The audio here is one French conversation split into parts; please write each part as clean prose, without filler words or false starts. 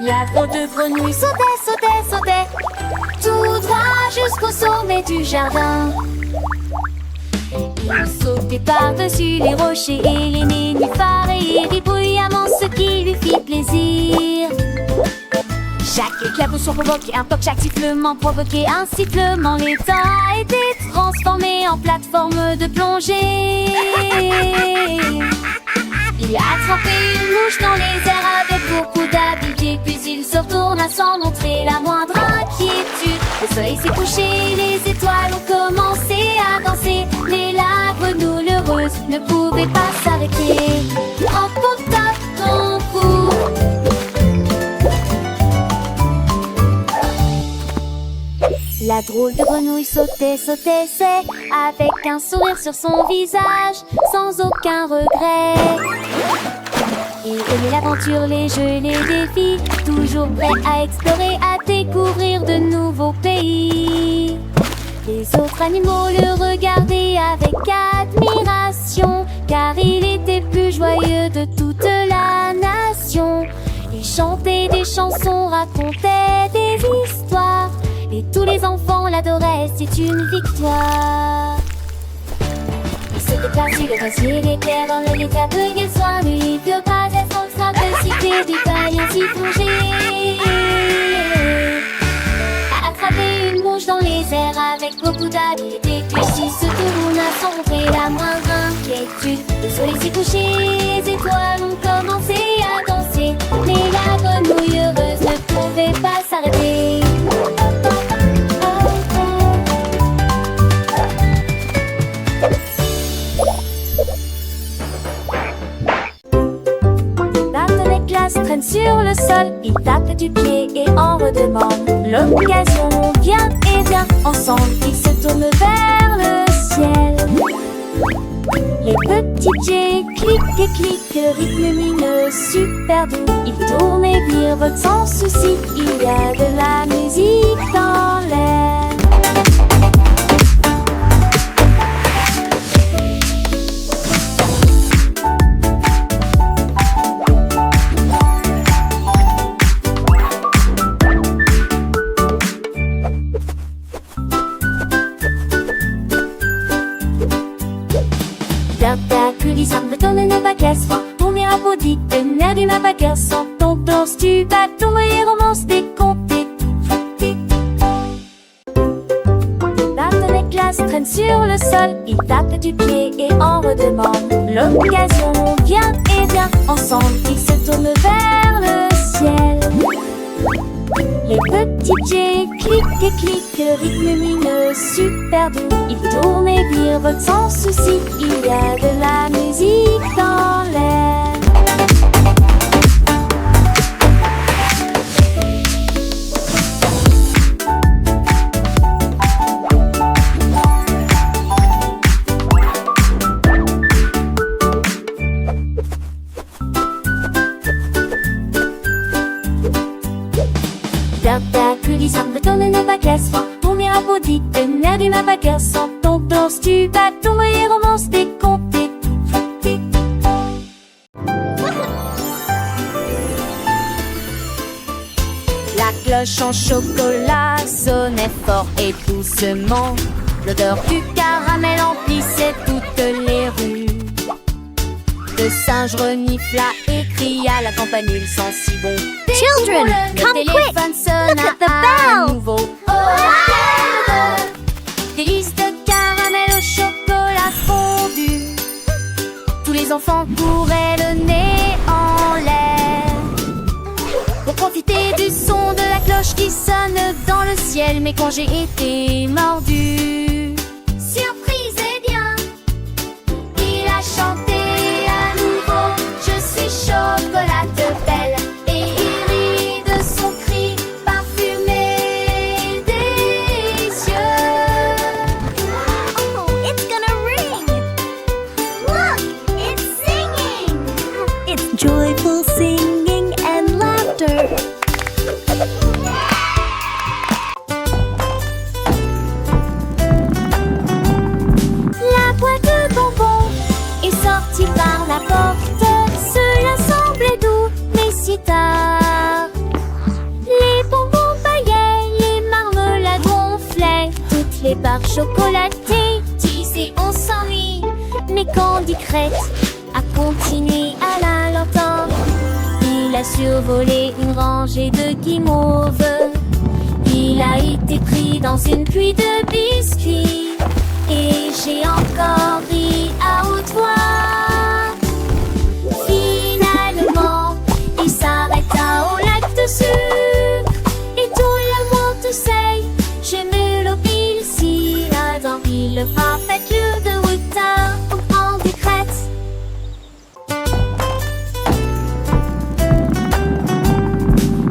La drôle de grenouille sautait, sautait, sautait, tout droit jusqu'au sommet du jardin. Il sautait par-dessus les rochers et les nénuphars et il rit bruyamment, ce qui lui fit plaisir. Chaque éclaboussure provoquait un toc, chaque sifflement provoquait un sifflement. L'étang a été transformé en plateforme de plongée. Il a attrapé une mouche dans les airs avec beaucoup d'habileté, puis il se retourna sans montrer la moindre inquiétude. Le soleil s'est couché, les étoiles ont commencé à danser, mais la grenouille heureuse ne pouvait pas s'arrêter. En tape ton cou. La drôle de grenouille sautait, sautait, c'est avec un sourire sur son visage, sans aucun regret. Il aimait l'aventure, les jeux, les défis, toujours prêt à explorer, à découvrir de nouveaux pays. Les autres animaux le regardaient avec admiration, car il était plus joyeux de toute la nation. Il chantait des chansons, racontait des histoires, et tous les enfants l'adoraient, c'est une victoire. Il se déplaçait le ciel éclair dans le lit, aveugle soin, lui ne peut pas être en train de citer des tailles ainsi plongées. A attrapé une mouche dans les airs avec beaucoup d'habileté, puis s'il se tourna sans montrer la moindre inquiétude. Le soleil s'est couché, les étoiles ont commencé à danser, mais la grenouille heureuse ne pouvait pas s'arrêter. Traîne sur le sol, il tape du pied et en redemande. L'occasion vient et vient, ensemble ils se tournent vers le ciel. Les petits jets cliquent et cliquent, le rythme lumineux super doux. Ils tournent et virevoltent sans souci, il y a de la musique dans l'air. Le nerf d'une bagarre sans ton danse, tu bâtons et romances décomptées. Barton et Glace traînent sur le sol, ils tapent du pied et en redemandent. L'occasion vient et vient, ensemble ils se tournent vers le ciel. Les petits jets cliquent et cliquent, le rythme lumineux super doux. Ils tournent et virevoltent sans souci, il y a de la musique dans l'air. Le nerf d'une bagarre sans ton danse, tu bâtons et romances décomptées. La cloche en chocolat sonnait fort et doucement. L'odeur du caramel emplissait toutes les rues. Le singe renifla et cria, la campanule sent si bon. Children, come quick! Look at the bell! Nouveau. Délices de caramel au chocolat fondu. Tous les enfants couraient le nez en l'air pour profiter du son de la cloche qui sonne dans le ciel. Mais quand j'ai été mordu, surprise et bien, il a chanté à nouveau. Je suis chocolat belle. Et il rit de son cri parfumé délicieux. Oh, it's gonna ring! Look, it's singing! It's joyful singing and laughter. La boîte de bonbons est sortie par la porte. Cela semblait doux, mais si tard. chocolaté. Tu sais, on s'ennuie. Mais Candy Crête a continué à la longtemps. Il a survolé une rangée de guimauves. Il a été pris dans une pluie de biscuits. Et j'ai encore ri à haute voix. Finalement, il s'arrêta au lac de sucre. Et tout le monde sait, j'ai mélopie ici. Dans le parfait lieu de Wuta au Candy Crête.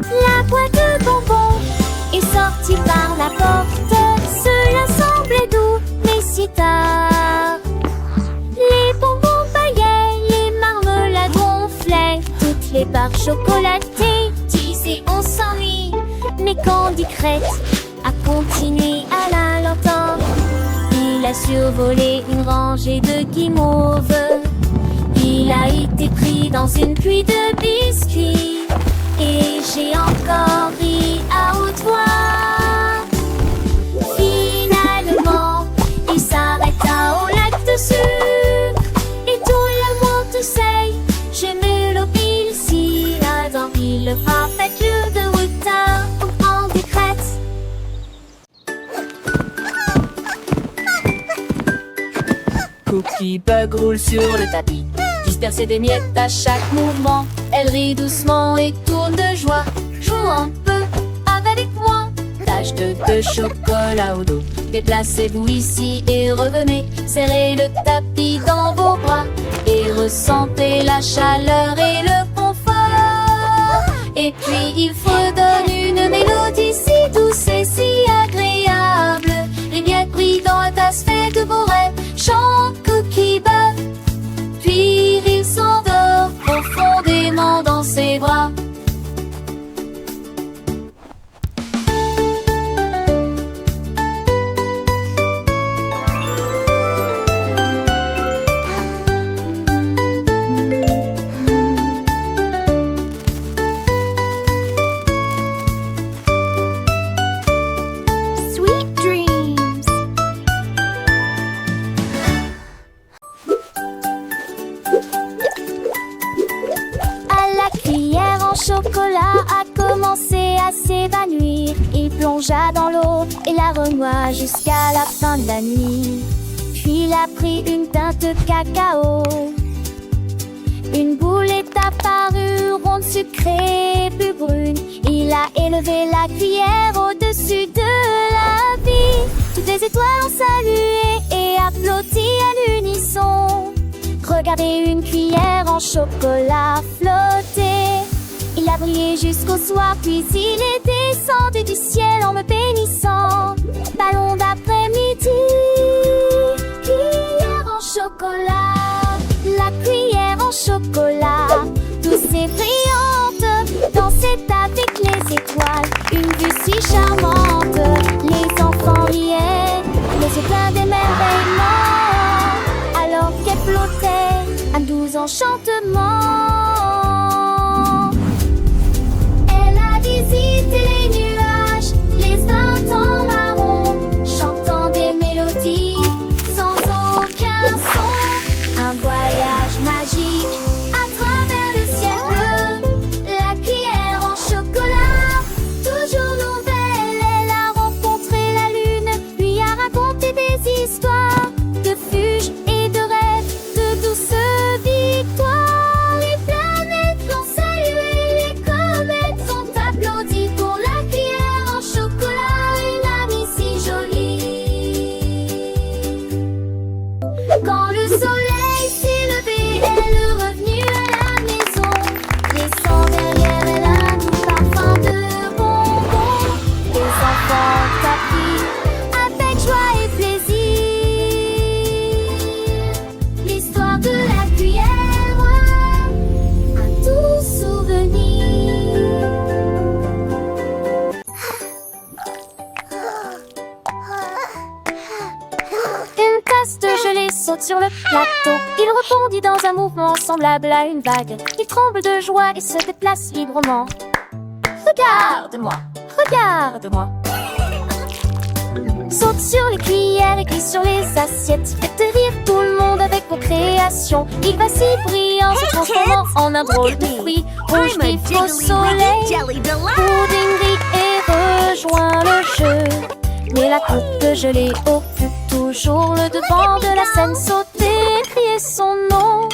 La boîte de bonbons est sortie par la porte. Cela semblait doux, mais si tard. Les bonbons paillaient, les marmelades gonflaient, toutes les barres chocolatées. Tu sais, on s'ennuie. Mais Candy Crête a continué à la longtemps. Il a survolé une rangée de guimauves. Il a été pris dans une pluie de biscuits. Et j'ai encore ri à haute voix. Finalement, il s'arrêta au lac de sucre. Et tout le monde sait, j'ai mélopie ici. Dans le parfait lieu de Wuta au Candy Crête. Cookie Bug roule sur le tapis, disperser des miettes à chaque mouvement. Elle rit doucement et tourne de joie. Joue un peu avec moi. Tache de chocolat au dos. Déplacez-vous ici et revenez. Serrez le tapis dans vos bras et ressentez la chaleur et le confort. Et puis il fredonne une mélodie si douce et si agréable. Les miettes brillent dans la tasse, faites de vos rêves. Chante Cookie Bug, puis il s'endort profondément dans ses bras. Sweet dreams. À la cuillère en chocolat a commencé à s'évanouir. Il plongea dans l'eau et la renoua jusqu'à la fin de la nuit. Puis il a pris une teinte de cacao. Une boule est apparue, ronde, sucrée, plus brune. Il a élevé la cuillère au-dessus de la vie. Toutes les étoiles ont salué et applaudi à l'unisson. Regardez une cuillère en chocolat flotter. Il a brillé jusqu'au soir, puis il est descendu du ciel en me bénissant. Ballon d'après-midi, cuillère en chocolat. La cuillère en chocolat, douce et brillante, dansait avec les étoiles, une vue si charmante. Les enfants riaient, les yeux pleins d'émerveillement, alors qu'elle flottait, un doux enchantement. Elle a visité les nuages, les printemps marrons, chantant des mélodies sans aucun son. Un voyage magique à travers le ciel bleu. La cuillère en chocolat, toujours nouvelle. Elle a rencontré la lune, lui a raconté des histoires de fuges et de rêves, de douces victoires. Les planètes l'ont salué, les comètes sont applaudies pour la cuillère en chocolat, une amie si jolie. Quand le soleil s'est levé, elle est revenue à la maison, laissant derrière elle un doux parfum de bonbons. Les enfants t'appuient avec joie et plaisir. L'histoire de la cuillère, un doux souvenir. Une tasse de gelée saute sur le plateau. Il rebondit dans un mouvement semblable à une vague. Il tremble de joie et se déplace librement. Regarde-moi, regarde-moi. Saute sur les cuillères et glisse sur les assiettes. Faites rire tout le monde avec vos créations. Il va si brillant, se transformant en un drôle de fruit. Rouge I'm a vif au jiggly soleil. jelly delight. Pudding rit et rejoint le jeu. Mais la coupe de gelée occupe toujours le devant de la scène. Sauter et crier son nom.